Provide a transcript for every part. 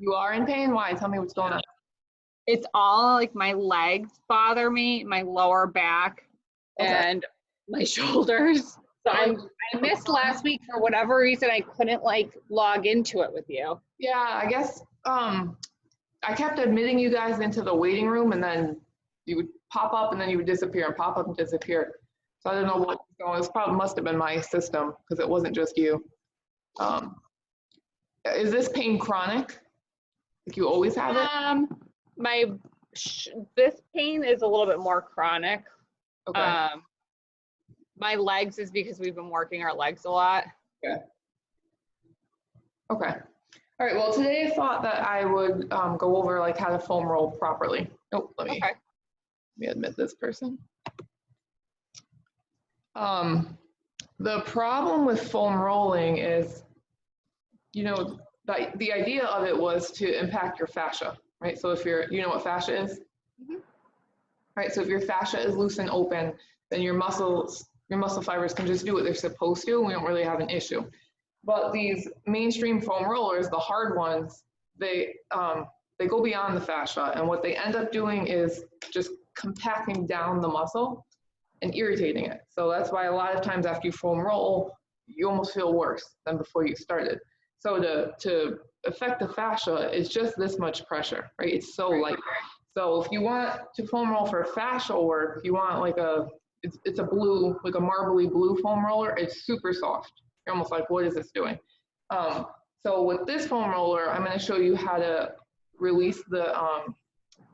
You are in pain? Why? Tell me what's going on. It's all like my legs bother me, my lower back, and my shoulders. So I missed last week for whatever reason. I couldn't like log into it with you. Yeah, I guess I kept admitting you guys into the waiting room, and then you would pop up and then you would disappear and pop up and disappear. So I don't know what was going on. It probably must have been my system because it wasn't just you. Is this pain chronic? Like you always have it? This pain is a little bit more chronic. Okay. My legs is because we've been working our legs a lot. Okay. Okay. All right. Well, today I thought that I would go over like how to foam roll properly. Oh, let me admit this person. The problem with foam rolling is, you know, the idea of it was to impact your fascia, right? So if you know what fascia is? Right, so if your fascia is loose and open, then your muscle fibers can just do what they're supposed to, and we don't really have an issue. But these mainstream foam rollers, the hard ones, they go beyond the fascia, and what they end up doing is just compacting down the muscle and irritating it. So that's why a lot of times after you foam roll, you almost feel worse than before you started. So to affect the fascia, it's just this much pressure, right? It's so light. So if you want to foam roll for fascial work, you want like it's a blue, like a marbly blue foam roller. It's super soft. You're almost like, what is this doing? So with this foam roller, I'm going to show you how to release the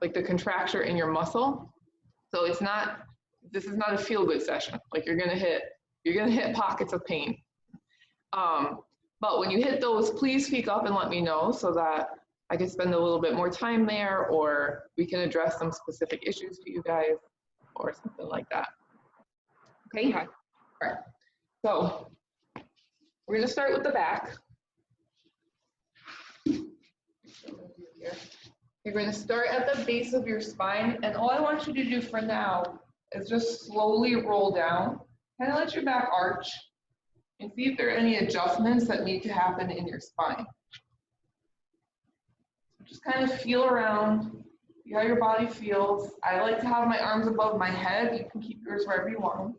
like the contracture in your muscle. So this is not a feel good session. Like you're gonna hit pockets of pain. But when you hit those, please speak up and let me know so that I can spend a little bit more time there, or we can address some specific issues for you guys or something like that. Okay? All right. So we're gonna start with the back. You're going to start at the base of your spine, and all I want you to do for now is just slowly roll down, kind of let your back arch, and see if there are any adjustments that need to happen in your spine. Just kind of feel around, see how your body feels. I like to have my arms above my head. You can keep yours wherever you want them.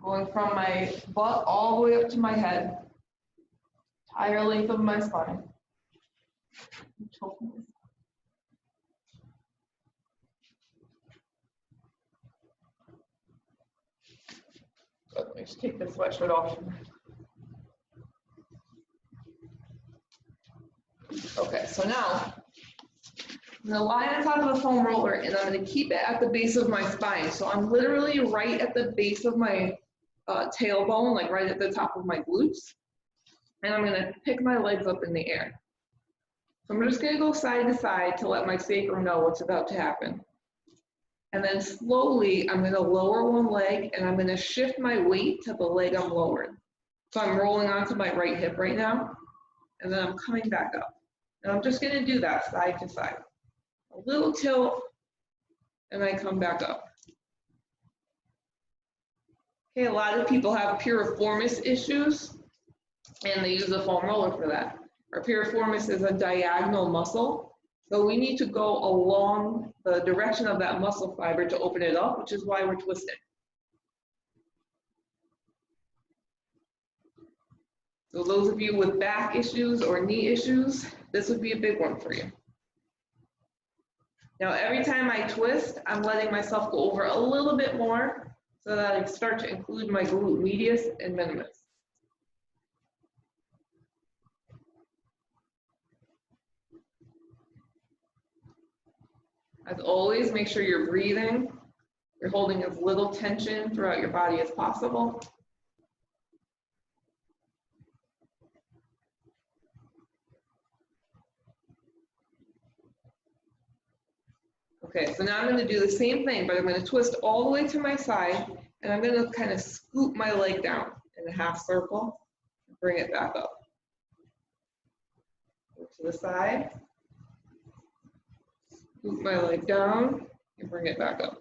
Going from my butt all the way up to my head, entire length of my spine. Let me just take the sweatshirt off. Okay, so now I'm going to lie on top of the foam roller, and I'm going to keep it at the base of my spine. So I'm literally right at the base of my tailbone, like right at the top of my glutes. And I'm going to pick my legs up in the air. So I'm just going to go side to side to let my sacrum know what's about to happen. And then slowly, I'm going to lower one leg, and I'm going to shift my weight to the leg I'm lowering. So I'm rolling onto my right hip right now, and then I'm coming back up. And I'm just going to do that side to side. A little tilt, and I come back up. Okay, a lot of people have piriformis issues, and they use a foam roller for that. Our piriformis is a diagonal muscle. So we need to go along the direction of that muscle fiber to open it up, which is why we're twisting. So those of you with back issues or knee issues, this would be a big one for you. Now, every time I twist, I'm letting myself go over a little bit more so that I start to include my glute medius and minimus. As always, make sure you're breathing. You're holding as little tension throughout your body as possible. Okay, so now I'm going to do the same thing, but I'm going to twist all the way to my side, and I'm going to kind of scoop my leg down in a half circle and bring it back up. Go to the side, scoop my leg down, and bring it back up.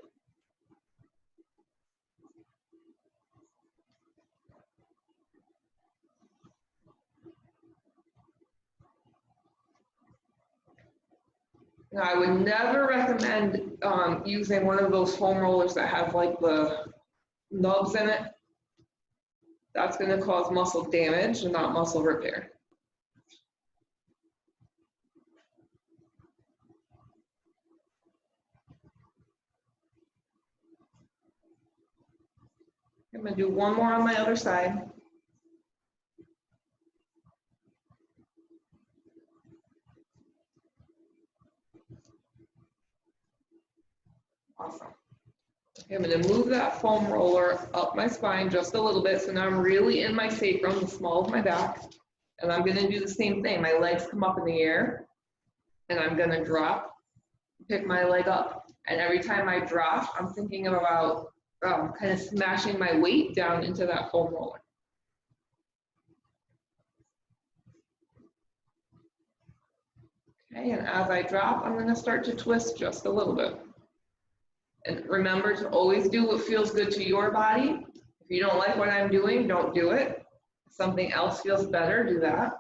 Now, I would never recommend using one of those foam rollers that have like the nubs in it. That's going to cause muscle damage and not muscle repair. I'm going to do one more on my other side. Awesome. Okay, I'm going to move that foam roller up my spine just a little bit. So now I'm really in my sacrum, the small of my back. And I'm going to do the same thing. My legs come up in the air, and I'm going to drop, pick my leg up. And every time I drop, I'm thinking about kind of smashing my weight down into that foam roller. Okay, and as I drop, I'm going to start to twist just a little bit. And remember to always do what feels good to your body. If you don't like what I'm doing, don't do it. If something else feels better, do that.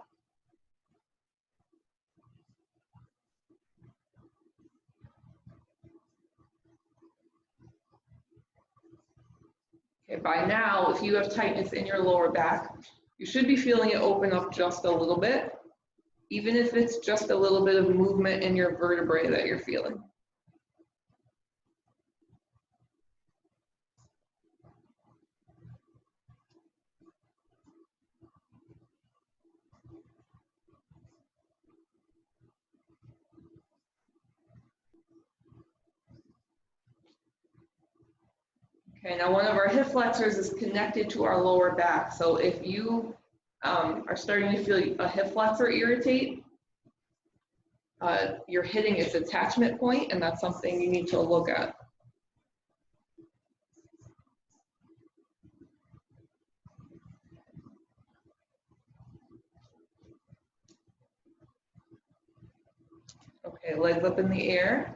Okay, by now, if you have tightness in your lower back, you should be feeling it open up just a little bit, even if it's just a little bit of movement in your vertebrae that you're feeling. Okay, now one of our hip flexors is connected to our lower back. So if you are starting to feel a hip flexor irritate, you're hitting its attachment point, and that's something you need to look at. Okay, legs up in the air.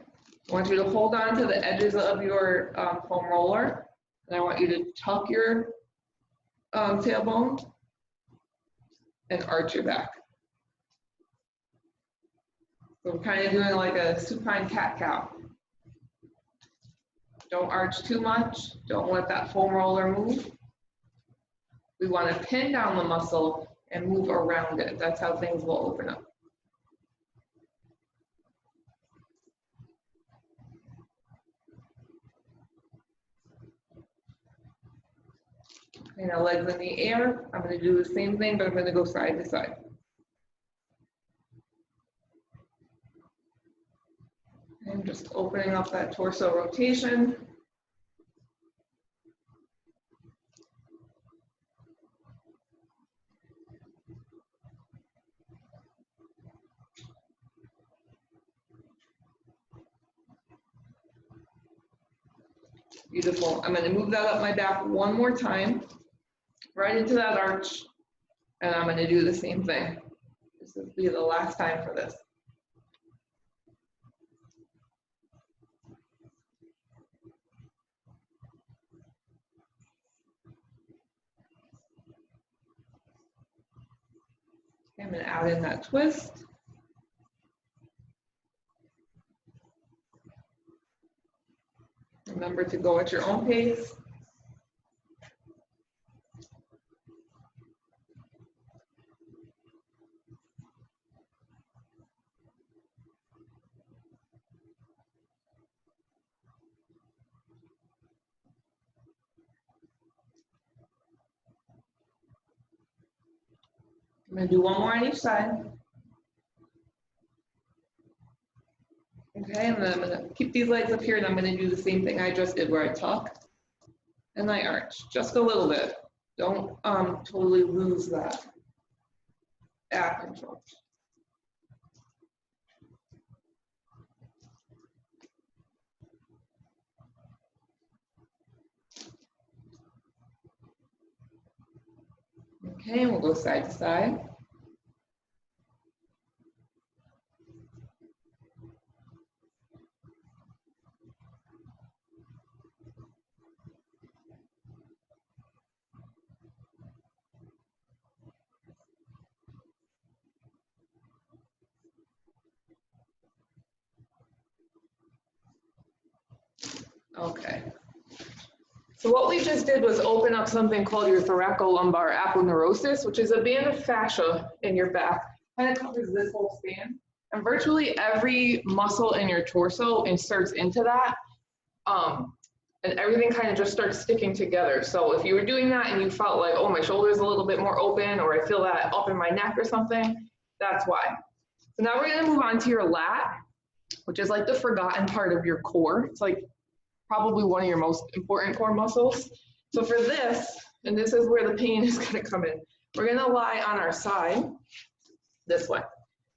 I want you to hold on to the edges of your foam roller, and I want you to tuck your tailbone and arch your back. So we're kind of doing like a supine cat-cow. Don't arch too much. Don't let that foam roller move. We want to pin down the muscle and move around it. That's how things will open up. Okay, now legs in the air. I'm going to do the same thing, but I'm going to go side to side. And just opening up that torso rotation. Beautiful. I'm going to move that up my back one more time, right into that arch, and I'm going to do the same thing. This will be the last time for this. Okay, I'm going to add in that twist. Remember to go at your own pace. I'm going to do one more on each side. Okay, and then I'm going to keep these legs up here, and I'm going to do the same thing I just did, where I tuck and I arch, just a little bit. Don't totally lose that back control. Okay, and we'll go side to side. Okay. So what we just did was open up something called your thoracolumbar aponeurosis, which is a band of fascia in your back. Kind of covers this whole span. And virtually every muscle in your torso inserts into that. And everything kind of just starts sticking together. So if you were doing that and you felt like, oh, my shoulder's a little bit more open, or I feel that up in my neck or something, that's why. So now we're gonna move on to your lat, which is like the forgotten part of your core. It's like probably one of your most important core muscles. So for this, and this is where the pain is gonna come in, we're gonna lie on our side this way.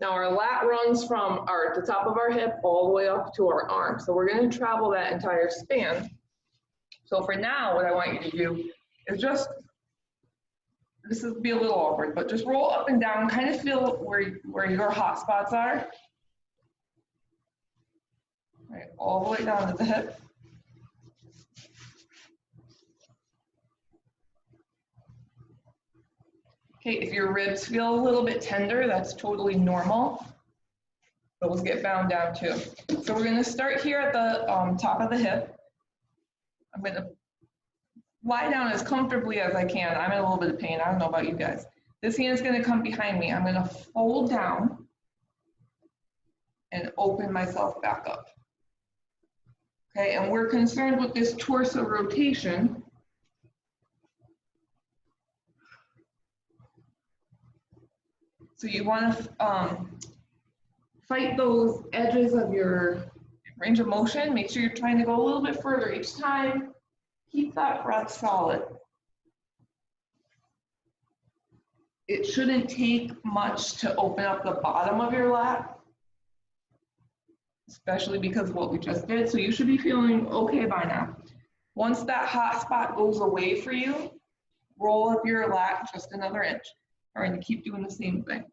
Now our lat runs from the top of our hip all the way up to our arm. So we're gonna travel that entire span. So for now, what I want you to do is just, this will be a little awkward, but just roll up and down, kind of feel where your hot spots are. Right, all the way down to the hip. Okay, if your ribs feel a little bit tender, that's totally normal. Those get bound down too. So we're gonna start here at the top of the hip. I'm gonna lie down as comfortably as I can. I'm in a little bit of pain. I don't know about you guys. This hand is gonna come behind me. I'm gonna fold down and open myself back up. Okay, and we're concerned with this torso rotation. So you wanna fight those edges of your range of motion. Make sure you're trying to go a little bit further each time. Keep that breath solid. It shouldn't take much to open up the bottom of your lat, especially because of what we just did. So you should be feeling okay by now. Once that hot spot goes away for you, roll up your lat just another inch. All right, and keep doing the same thing.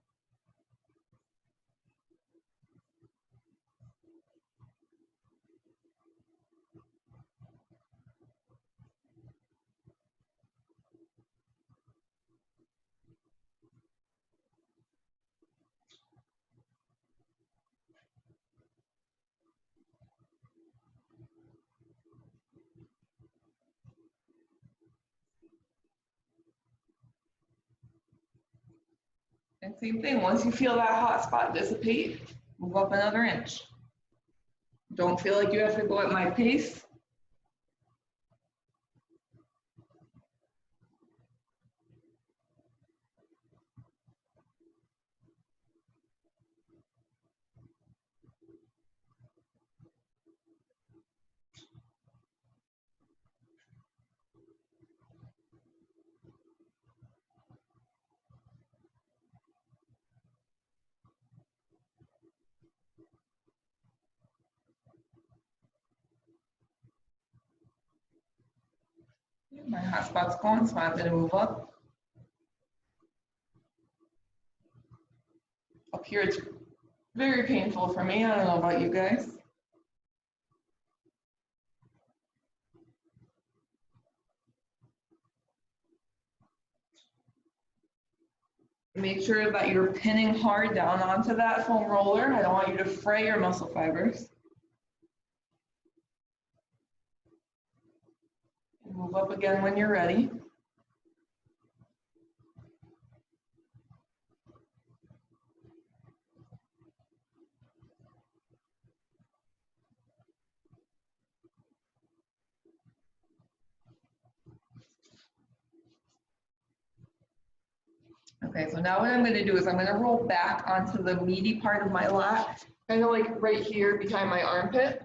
And same thing, once you feel that hot spot dissipate, move up another inch. Don't feel like you have to go at my pace. My hot spot's gone, so I'm gonna move up. Up here, it's very painful for me. I don't know about you guys. Make sure that you're pinning hard down onto that foam roller. I don't want you to fray your muscle fibers. Move up again when you're ready. Okay, so now what I'm gonna do is I'm gonna roll back onto the meaty part of my lat, kind of like right here behind my armpit.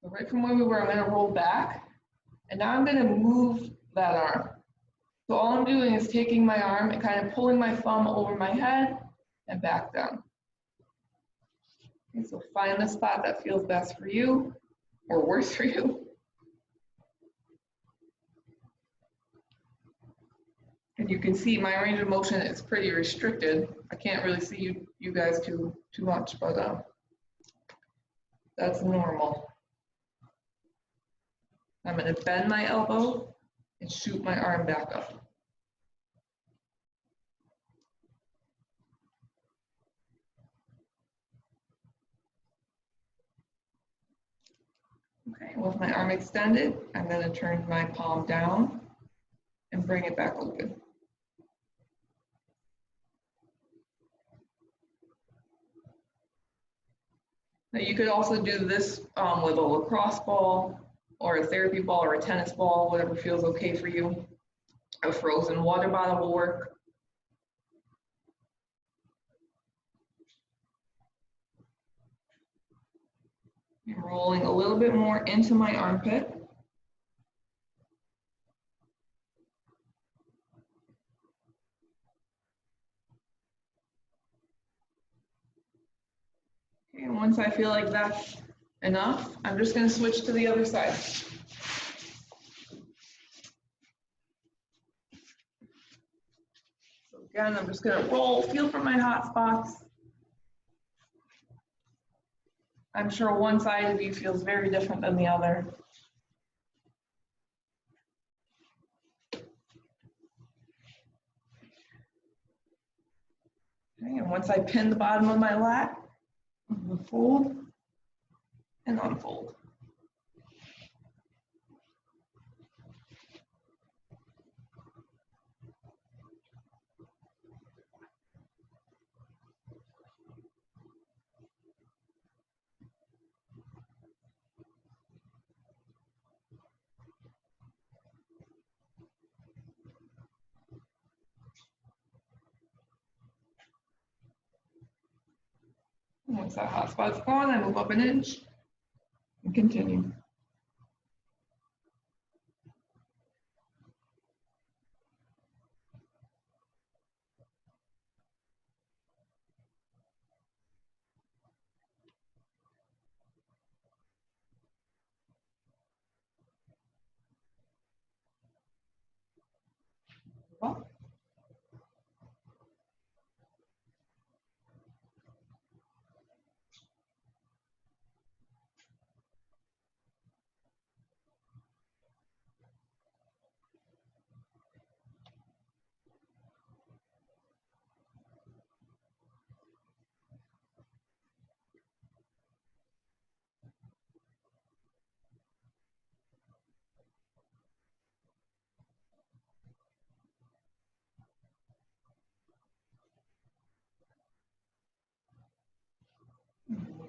So right from where we were, I'm gonna roll back, and now I'm gonna move that arm. So all I'm doing is taking my arm and kind of pulling my thumb over my head and back down. Okay, so find the spot that feels best for you or worse for you. And you can see my range of motion is pretty restricted. I can't really see you guys too much, but that's normal. I'm gonna bend my elbow and shoot my arm back up. Okay, with my arm extended, I'm going to turn my palm down and bring it back open. Now you could also do this with a lacrosse ball or a therapy ball or a tennis ball, whatever feels okay for you. A frozen water bottle will work. I'm rolling a little bit more into my armpit. Okay, and once I feel like that's enough, I'm just going to switch to the other side. So again, I'm just going to roll, feel for my hot spots. I'm sure one side of you feels very different than the other. Okay, and once I pin the bottom of my lat, I'm going to fold and unfold. And once that hot spot's gone, I move up an inch and continue. Up.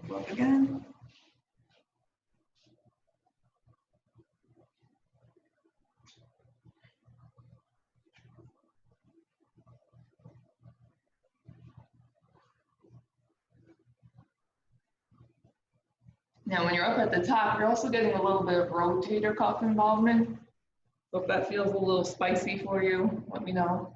Move up again. Now, when you're up at the top, you're also getting a little bit of rotator cuff involvement. So if that feels a little spicy for you, let me know.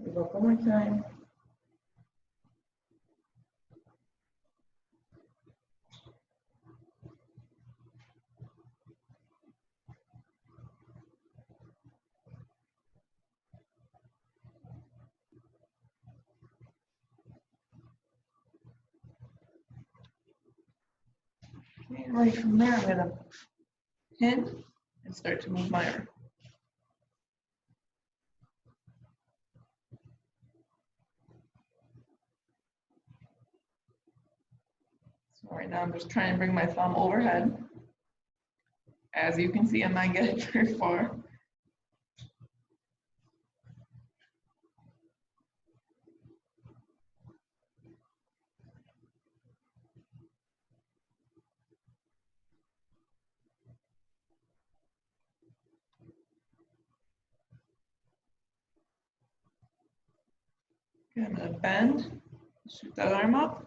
Move up one more time. Okay, and right from there, I'm going to pin and start to move my arm. So right now I'm just trying to bring my thumb overhead. As you can see, I'm not getting very far. Okay, I'm going to bend, shoot that arm up.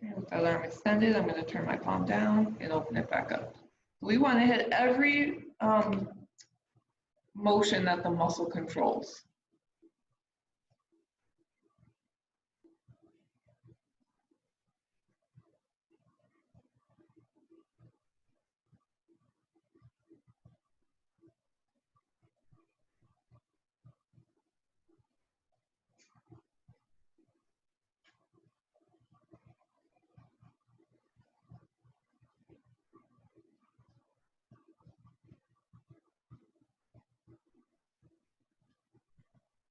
Okay, with that arm extended, I'm going to turn my palm down and open it back up. We want to hit every motion that the muscle controls.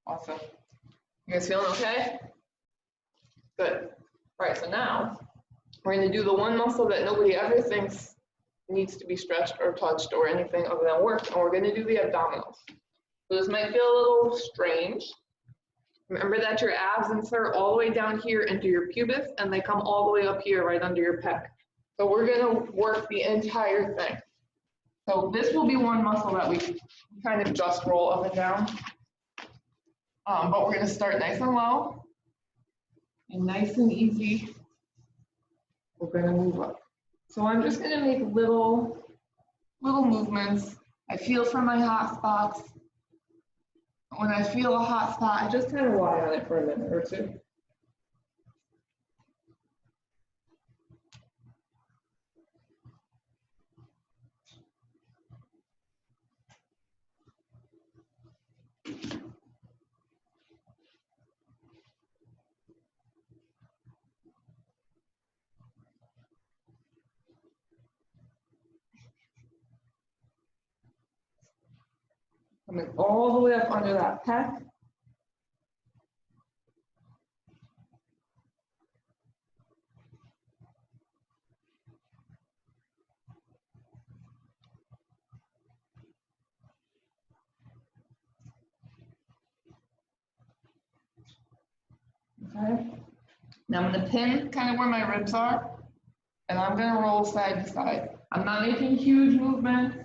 Awesome. You guys feeling okay? Good. All right, so now we're going to do the one muscle that nobody ever thinks needs to be stretched or touched or anything other than work, and we're going to do the abdominals. So this might feel a little strange. Remember that your abs insert all the way down here into your pubis, and they come all the way up here right under your pec. So we're going to work the entire thing. So this will be one muscle that we kind of just roll up and down. But we're going to start nice and low and nice and easy. We're going to move up. So I'm just going to make little movements. I feel for my hot spots. When I feel a hot spot, I just kind of lie on it for a minute or two. Coming all the way up under that pec. Okay. Now I'm going to pin kind of where my ribs are, and I'm going to roll side to side. I'm not making huge movements.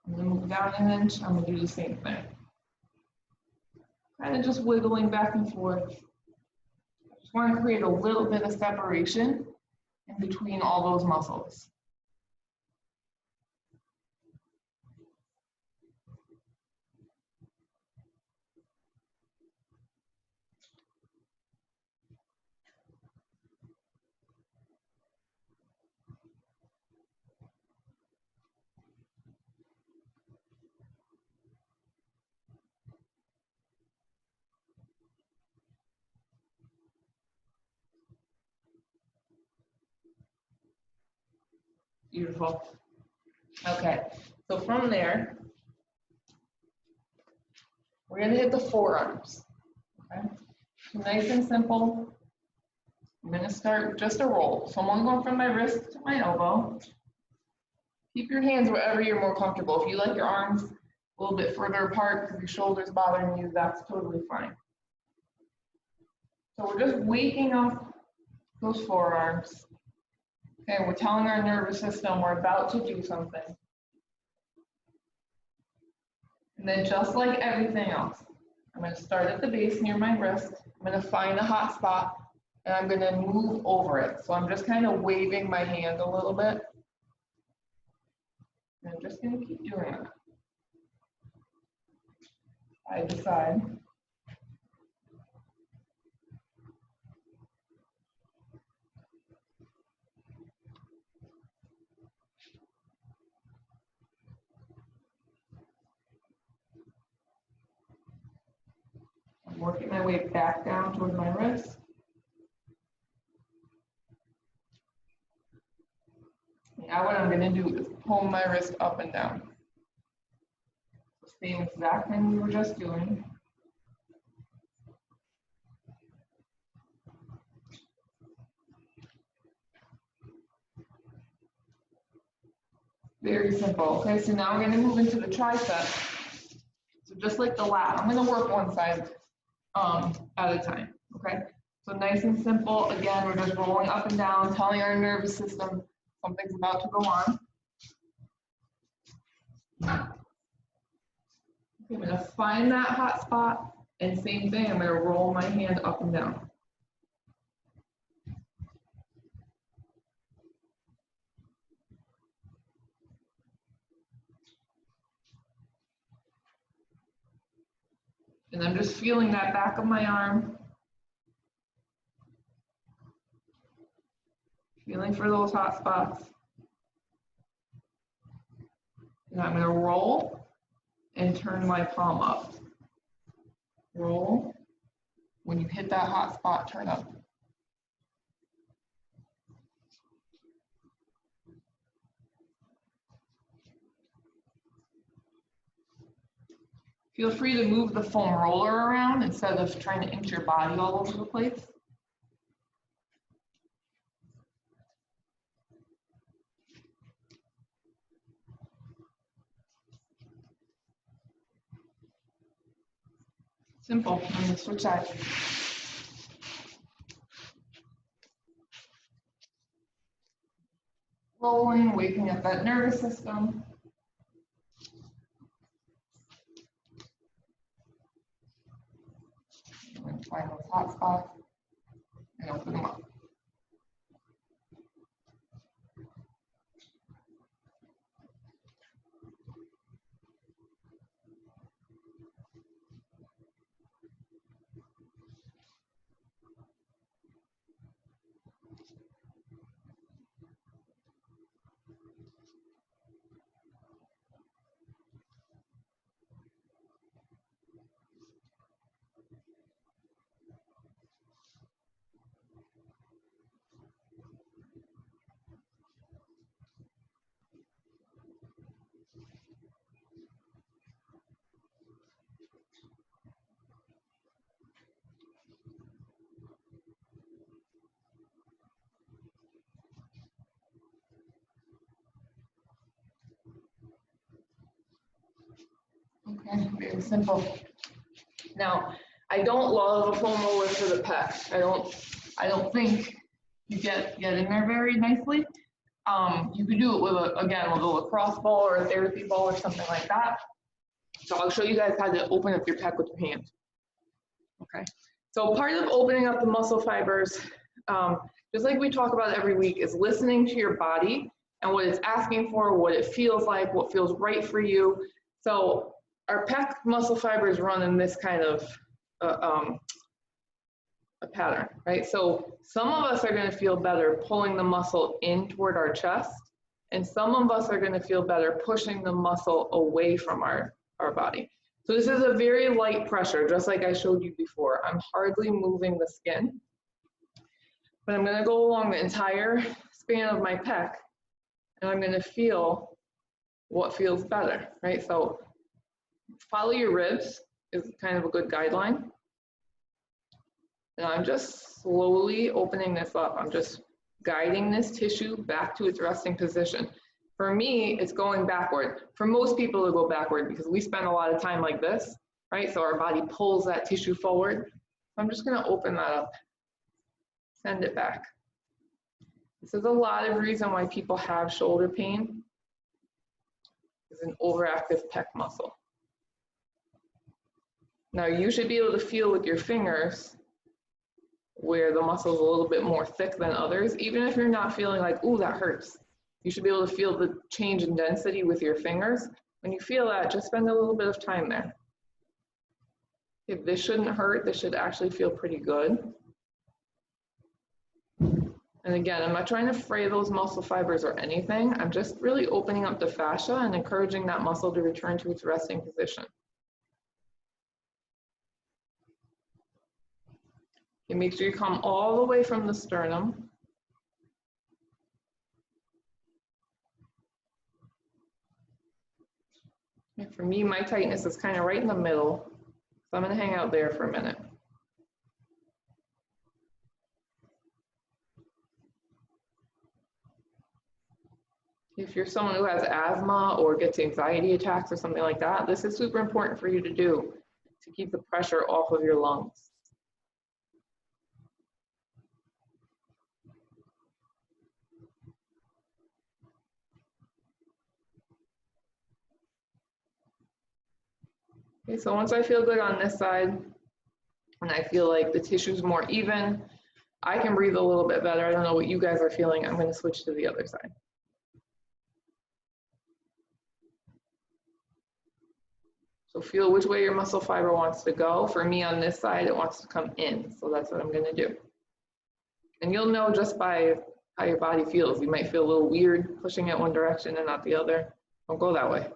I'm going to move down an inch. I'm going to do the same thing. Kind of just wiggling back and forth. I just want to create a little bit of separation in between all those muscles. Beautiful. Okay, so from there, we're going to hit the forearms. Okay, so nice and simple. I'm going to start with just a roll. So I'm going from my wrist to my elbow. Keep your hands wherever you're more comfortable. If you like your arms a little bit further apart because your shoulder's bothering you, that's totally fine. So we're just waking up those forearms. Okay, we're telling our nervous system we're about to do something. And then just like everything else, I'm going to start at the base near my wrist. I'm going to find a hot spot and I'm going to move over it. So I'm just kind of waving my hand a little bit. And I'm just going to keep doing that. Side to side. I'm working my way back down toward my wrist. Now what I'm going to do is pull my wrist up and down. Same exact thing we were just doing. Very simple. Okay, so now we're going to move into the tricep. So just like the lat, I'm going to work one side at a time. Okay, so nice and simple. Again, we're just rolling up and down, telling our nervous system something's about to go on. Okay, I'm going to find that hot spot, and same thing, I'm going to roll my hand up and down. And I'm just feeling that back of my arm. Feeling for those hot spots. And I'm going to roll and turn my palm up. Roll. When you hit that hot spot, turn up. Feel free to move the foam roller around instead of trying to inch your body all over the place. Simple. I'm going to switch sides. Rolling, waking up that nervous system. Find those hot spots and open them up. Okay, very simple. Now, I don't love a foam roller for the pec. I don't think you get in there very nicely. You could do it with again with a lacrosse ball or a therapy ball or something like that. So I'll show you guys how to open up your pec with your hand. Okay. So part of opening up the muscle fibers, just like we talk about every week, is listening to your body and what it's asking for, what it feels like, what feels right for you. So our pec muscle fibers run in this kind of a pattern, right? So some of us are going to feel better pulling the muscle in toward our chest, and some of us are going to feel better pushing the muscle away from our body. So this is a very light pressure, just like I showed you before. I'm hardly moving the skin, but I'm going to go along the entire span of my pec, and I'm going to feel what feels better, right? So follow your ribs is kind of a good guideline. And I'm just slowly opening this up. I'm just guiding this tissue back to its resting position. For me, it's going backward. For most people, it'll go backward because we spend a lot of time like this, right? So our body pulls that tissue forward. I'm just gonna open that up, send it back. This is a lot of reason why people have shoulder pain. It's an overactive pec muscle. Now you should be able to feel with your fingers where the muscle is a little bit more thick than others, even if you're not feeling like, ooh, that hurts. You should be able to feel the change in density with your fingers. When you feel that, just spend a little bit of time there. If this shouldn't hurt, this should actually feel pretty good. And again, I'm not trying to fray those muscle fibers or anything. I'm just really opening up the fascia and encouraging that muscle to return to its resting position. And make sure you come all the way from the sternum. And for me, my tightness is kind of right in the middle. So I'm going to hang out there for a minute. If you're someone who has asthma or gets anxiety attacks or something like that, this is super important for you to do to keep the pressure off of your lungs. Okay, so once I feel good on this side, and I feel like the tissue's more even, I can breathe a little bit better. I don't know what you guys are feeling. I'm going to switch to the other side. So feel which way your muscle fiber wants to go. For me on this side, it wants to come in. So that's what I'm going to do. And you'll know just by how your body feels. You might feel a little weird pushing it one direction and not the other. Don't go that way.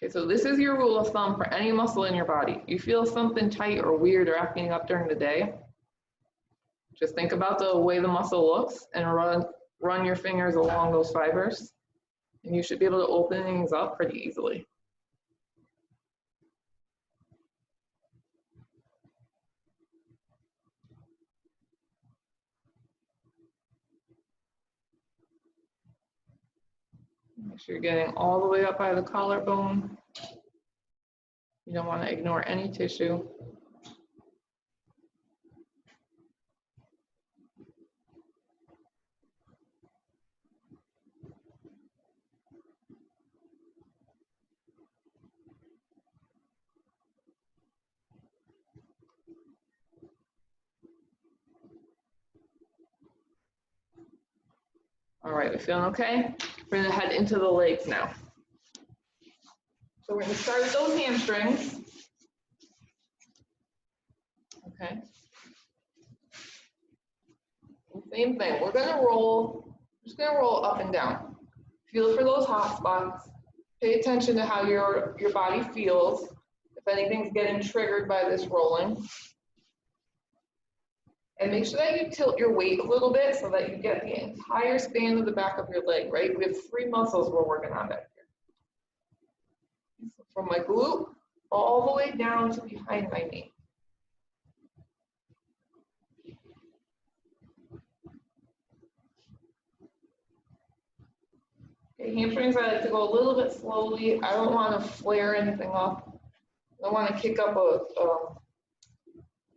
Okay, so this is your rule of thumb for any muscle in your body. You feel something tight or weird or acting up during the day, just think about the way the muscle looks and run your fingers along those fibers, and you should be able to open things up pretty easily. Make sure you're getting all the way up by the collarbone. You don't want to ignore any tissue. All right, we feeling okay? We're gonna head into the legs now. So we're gonna start with those hamstrings. Okay. Same thing, we're gonna roll, just gonna roll up and down. Feel for those hot spots. Pay attention to how your body feels, if anything's getting triggered by this rolling. And make sure that you tilt your weight a little bit so that you get the entire span of the back of your leg, right? We have 3 muscles we're working on back here. So from my glute all the way down to behind my knee. Okay, hamstrings, I like to go a little bit slowly. I don't want to flare anything up. I don't want to kick up a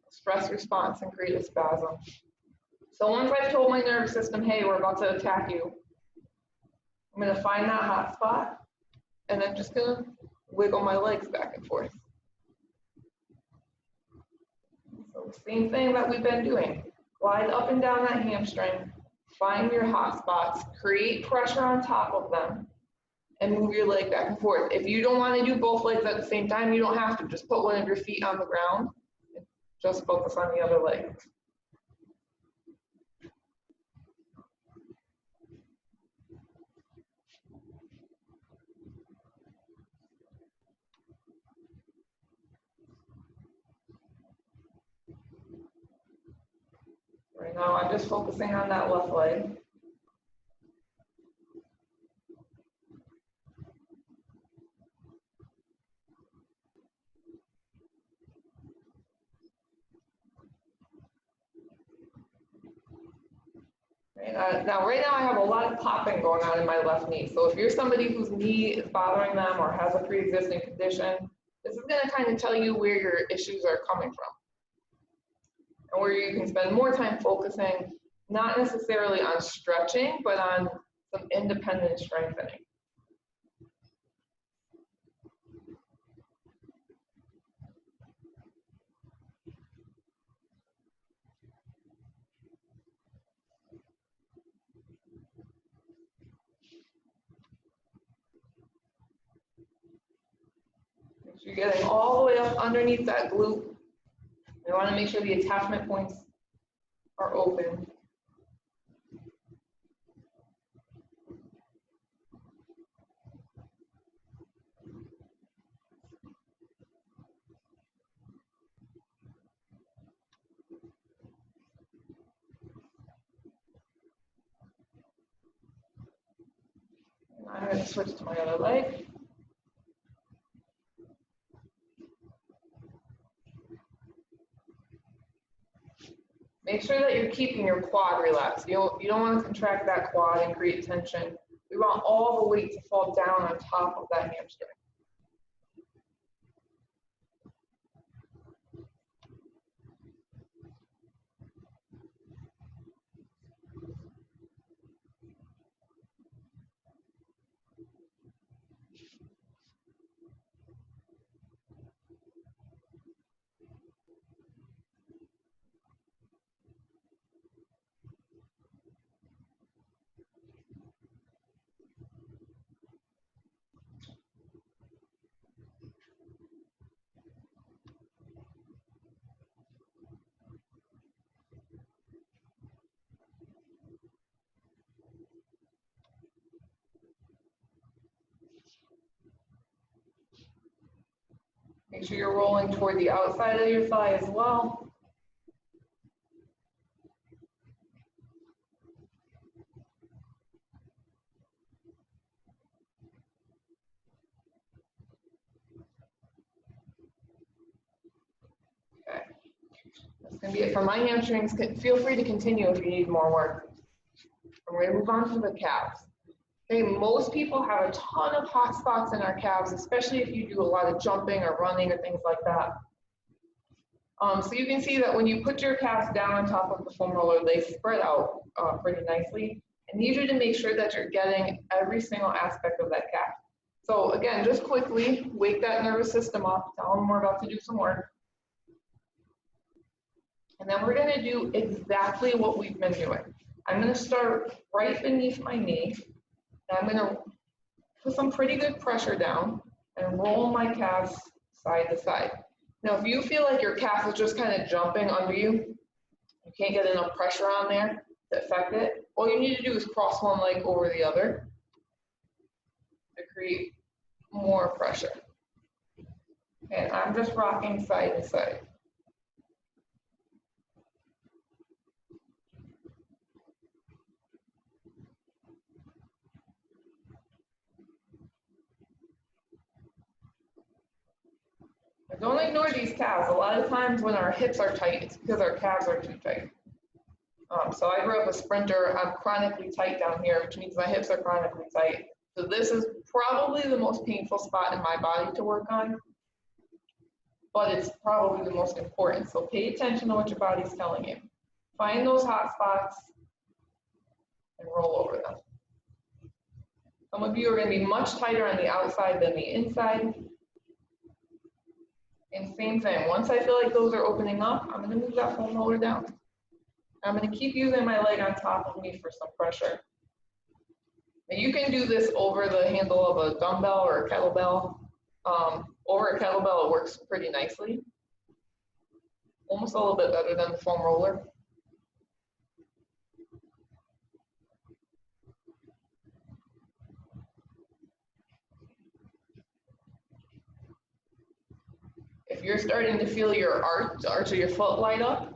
stress response and create a spasm. So once I've told my nervous system, hey, we're about to attack you, I'm going to find that hot spot, and I'm just going to wiggle my legs back and forth. So same thing that we've been doing. Glide up and down that hamstring, find your hot spots, create pressure on top of them, and move your leg back and forth. If you don't want to do both legs at the same time, you don't have to. Just put one of your feet on the ground and just focus on the other leg. Right now, I'm just focusing on that left leg. Right now I have a lot of popping going on in my left knee. So if you're somebody whose knee is bothering them or has a pre-existing condition, this is going to kind of tell you where your issues are coming from. And where you can spend more time focusing, not necessarily on stretching, but on some independent strengthening. Make sure you're getting all the way up underneath that glute. You want to make sure the attachment points are open. And I'm going to switch to my other leg. Make sure that you're keeping your quad relaxed. You don't want to contract that quad and create tension. We want all the weight to fall down on top of that hamstring. Make sure you're rolling toward the outside of your thigh as well. Okay, that's gonna be it for my hamstrings. Feel free to continue if you need more work. And we're gonna move on to the calves. Okay, most people have a ton of hot spots in our calves, especially if you do a lot of jumping or running or things like that. So you can see that when you put your calves down on top of the foam roller, they spread out pretty nicely. I need you to make sure that you're getting every single aspect of that calf. So again, just quickly, wake that nervous system up, tell them we're about to do some work. And then we're gonna do exactly what we've been doing. I'm gonna start right beneath my knee, and I'm gonna put some pretty good pressure down and roll my calves side to side. Now, if you feel like your calf is just kind of jumping under you, you can't get enough pressure on there to affect it, all you need to do is cross one leg over the other to create more pressure. And I'm just rocking side to side. Don't ignore these calves. A lot of times when our hips are tight, it's because our calves are too tight. So I grew up a sprinter. I'm chronically tight down here, which means my hips are chronically tight. So this is probably the most painful spot in my body to work on, but it's probably the most important. So pay attention to what your body's telling you. Find those hot spots and roll over them. Some of you are going to be much tighter on the outside than the inside. And same thing, once I feel like those are opening up, I'm gonna move that foam roller down. I'm gonna keep using my leg on top of me for some pressure. Now you can do this over the handle of a dumbbell or a kettlebell. Over a kettlebell, it works pretty nicely. Almost a little bit better than the foam roller. If you're starting to feel your arch of your foot light up,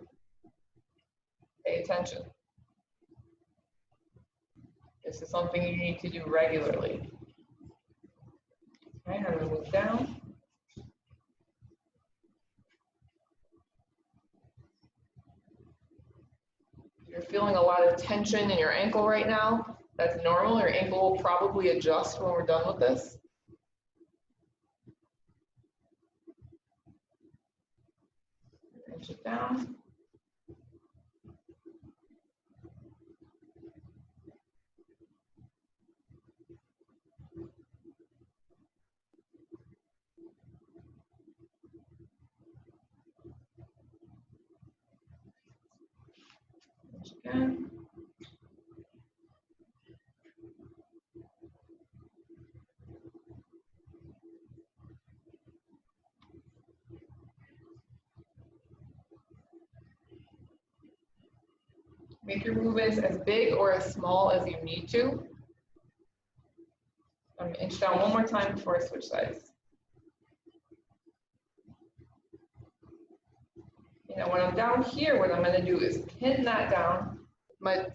pay attention. This is something you need to do regularly. Okay, I'm going to move down. You're feeling a lot of tension in your ankle right now. That's normal. Your ankle will probably adjust when we're done with this. Inch it down. Inch again. Make your movements as big or as small as you need to. I'm going to inch down one more time before I switch sides. You know, when I'm down here, what I'm going to do is pin that down, my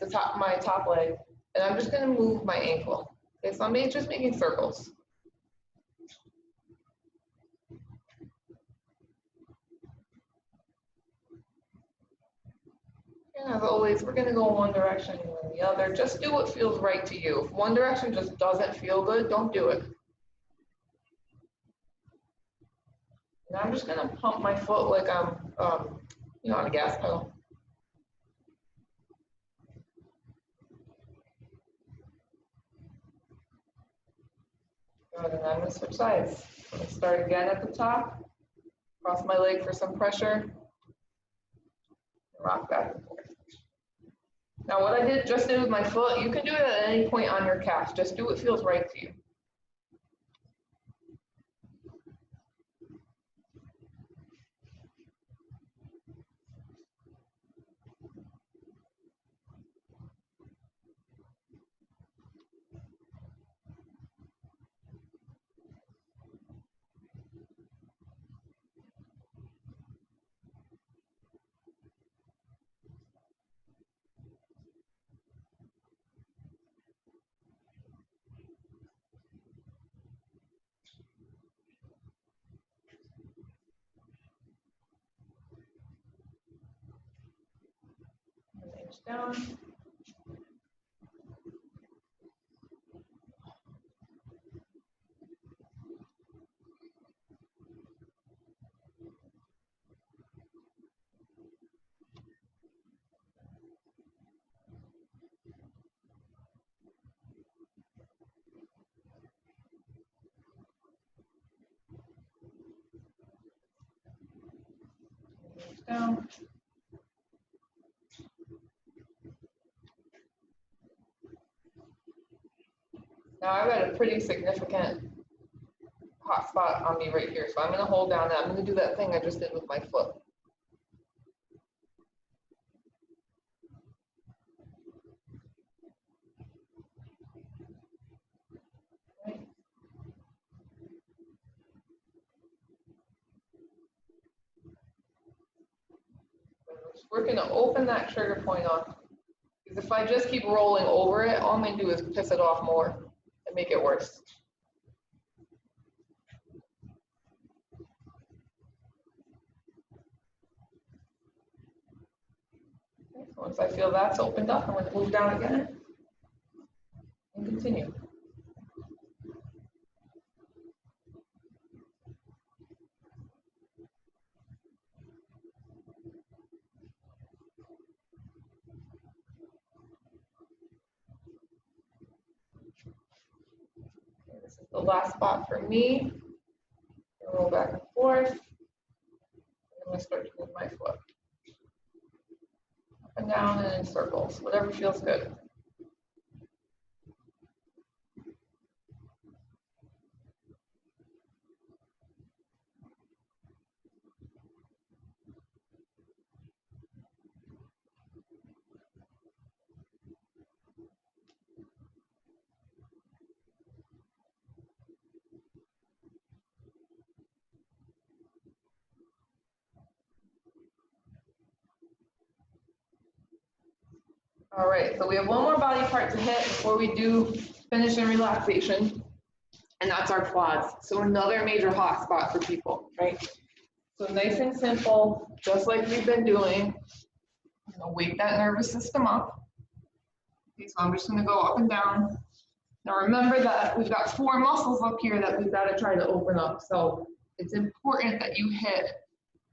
top leg, and I'm just going to move my ankle. Okay, so I'm just making circles. And as always, we're going to go one direction and then the other. Just do what feels right to you. If one direction just doesn't feel good, don't do it. And I'm just going to pump my foot like I'm, on a gas pedal. Good, and I'm going to switch sides. I'm going to start again at the top, cross my leg for some pressure, and rock back and forth. Now what I just did with my foot, you can do it at any point on your calf. Just do what feels right to you. Down. Down. Now I've got a pretty significant hot spot on me right here, so I'm going to hold down that. I'm going to do that thing I just did with my foot. Okay. Just working to open that trigger point up. Because if I just keep rolling over it, all I'm going to do is piss it off more and make it worse. Okay, so once I feel that's opened up, I'm going to move down again and continue. Okay, this is the last spot for me. Roll back and forth. I'm going to start to move my foot up and down and in circles, whatever feels good. All right, so we have one more body part to hit before we do finish in relaxation, and that's our quads. So another major hot spot for people, right? So nice and simple, just like we've been doing. I'm gonna wake that nervous system up. Okay, so I'm just gonna go up and down. Now remember that we've got 4 muscles up here that we've got to try to open up. So it's important that you hit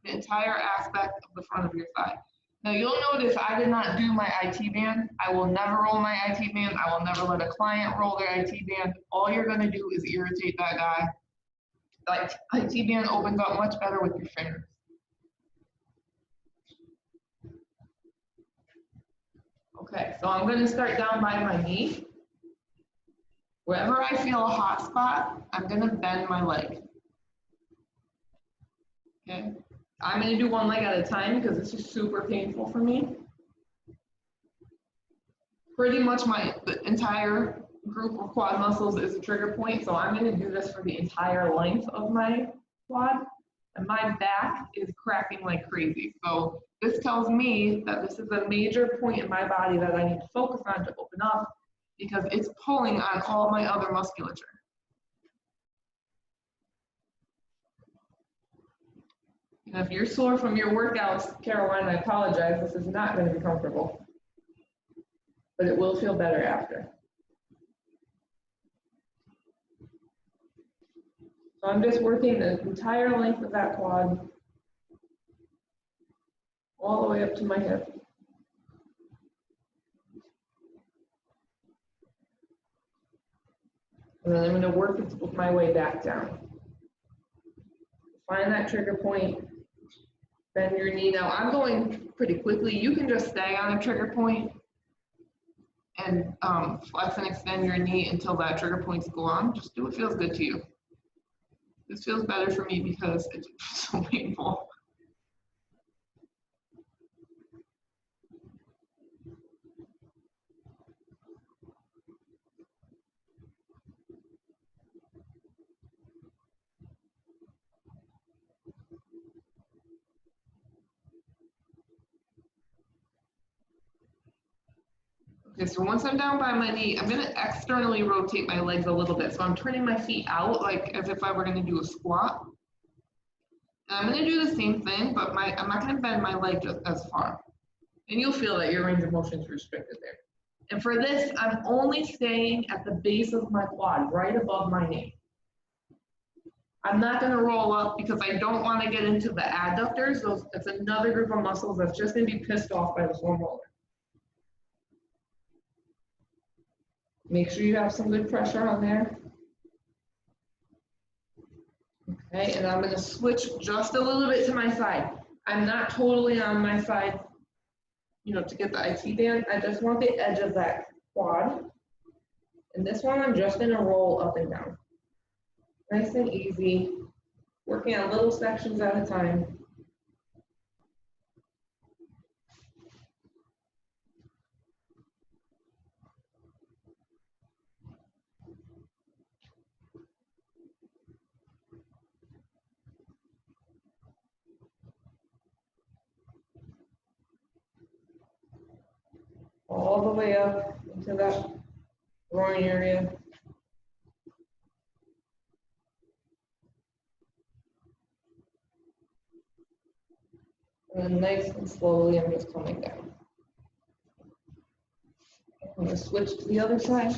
the entire aspect of the front of your thigh. Now you'll notice I did not do my IT band. I will never roll my IT band. I will never let a client roll their IT band. All you're gonna do is irritate that guy. Like IT band opens up much better with your fingers. Okay, so I'm gonna start down by my knee. Wherever I feel a hot spot, I'm gonna bend my leg. Okay. I'm going to do one leg at a time because this is super painful for me. Pretty much the entire group of quad muscles is a trigger point, so I'm going to do this for the entire length of my quad. And my back is cracking like crazy. So this tells me that this is a major point in my body that I need to focus on to open up because it's pulling on all my other musculature. And if you're sore from your workouts, Caroline, I apologize, this is not going to be comfortable, but it will feel better after. So I'm just working the entire length of that quad, all the way up to my hip. And then I'm going to work my way back down. Find that trigger point, bend your knee. Now I'm going pretty quickly. You can just stay on a trigger point and flex and extend your knee until that trigger point's gone. Just do what feels good to you. This feels better for me because it's so painful. Okay, so once I'm down by my knee, I'm gonna externally rotate my legs a little bit. So I'm turning my feet out like as if I were gonna do a squat. And I'm gonna do the same thing, but I'm not gonna bend my leg just as far. And you'll feel that your range of motion is restricted there. And for this, I'm only staying at the base of my quad, right above my knee. I'm not gonna roll up because I don't wanna get into the adductors. It's another group of muscles that's just gonna be pissed off by the foam roller. Make sure you have some good pressure on there. Okay, and I'm gonna switch just a little bit to my side. I'm not totally on my side, you know, to get the IT band. I just want the edge of that quad. And this one, I'm just gonna roll up and down. Nice and easy, working on little sections at a time. All the way up into that groin area. And then nice and slowly, I'm just coming down. I'm gonna switch to the other side.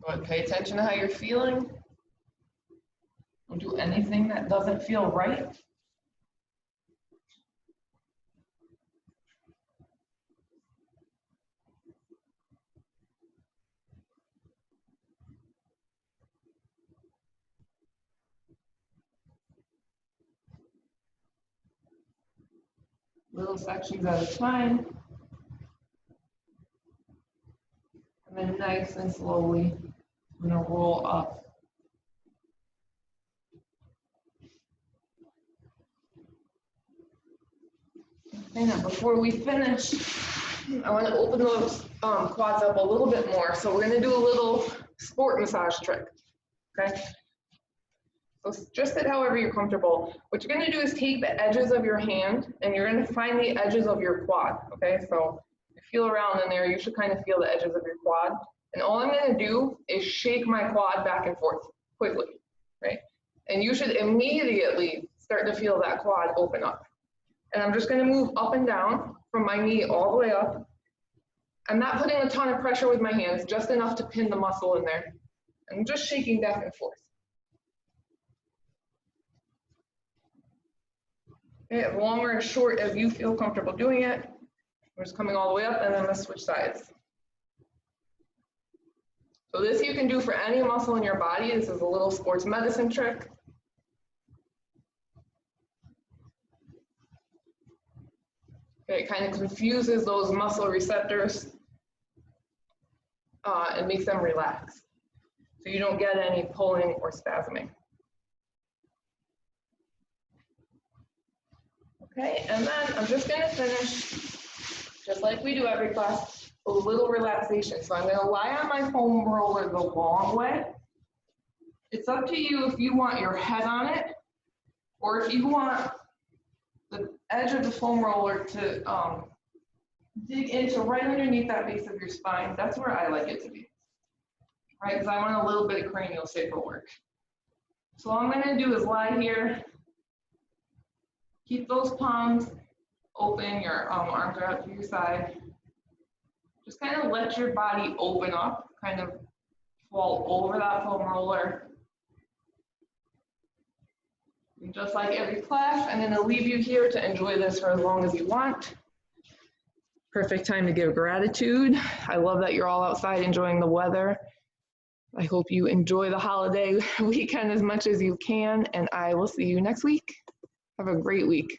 But pay attention to how you're feeling. Don't do anything that doesn't feel right. Little sections at a time. And then nice and slowly, I'm gonna roll up. Okay, now before we finish, I want to open those quads up a little bit more. So we're going to do a little sport massage trick, okay? So just sit however you're comfortable. What you're going to do is take the edges of your hand and you're going to find the edges of your quad, okay? So you feel around in there, you should kind of feel the edges of your quad. And all I'm going to do is shake my quad back and forth quickly, right? And you should immediately start to feel that quad open up. And I'm just gonna move up and down from my knee all the way up. I'm not putting a ton of pressure with my hands, just enough to pin the muscle in there. I'm just shaking back and forth. Okay, as long or as short as you feel comfortable doing it. I'm just coming all the way up and then I'm gonna switch sides. So this you can do for any muscle in your body. This is a little sports medicine trick. It kind of confuses those muscle receptors and makes them relax. So you don't get any pulling or spasming. Okay, and then I'm just gonna finish, just like we do every class, a little relaxation. So I'm gonna lie on my foam roller the long way. It's up to you if you want your head on it, or if you want the edge of the foam roller to dig into right underneath that base of your spine. That's where I like it to be, right? Because I want a little bit of cranial sacral work. So all I'm gonna do is lie here, keep those palms open, your arms are out to your side. Just kind of let your body open up, kind of fall over that foam roller. And just like every class, I'm going to leave you here to enjoy this for as long as you want. Perfect time to give gratitude. I love that you're all outside enjoying the weather. I hope you enjoy the holiday weekend as much as you can, and I will see you next week. Have a great week.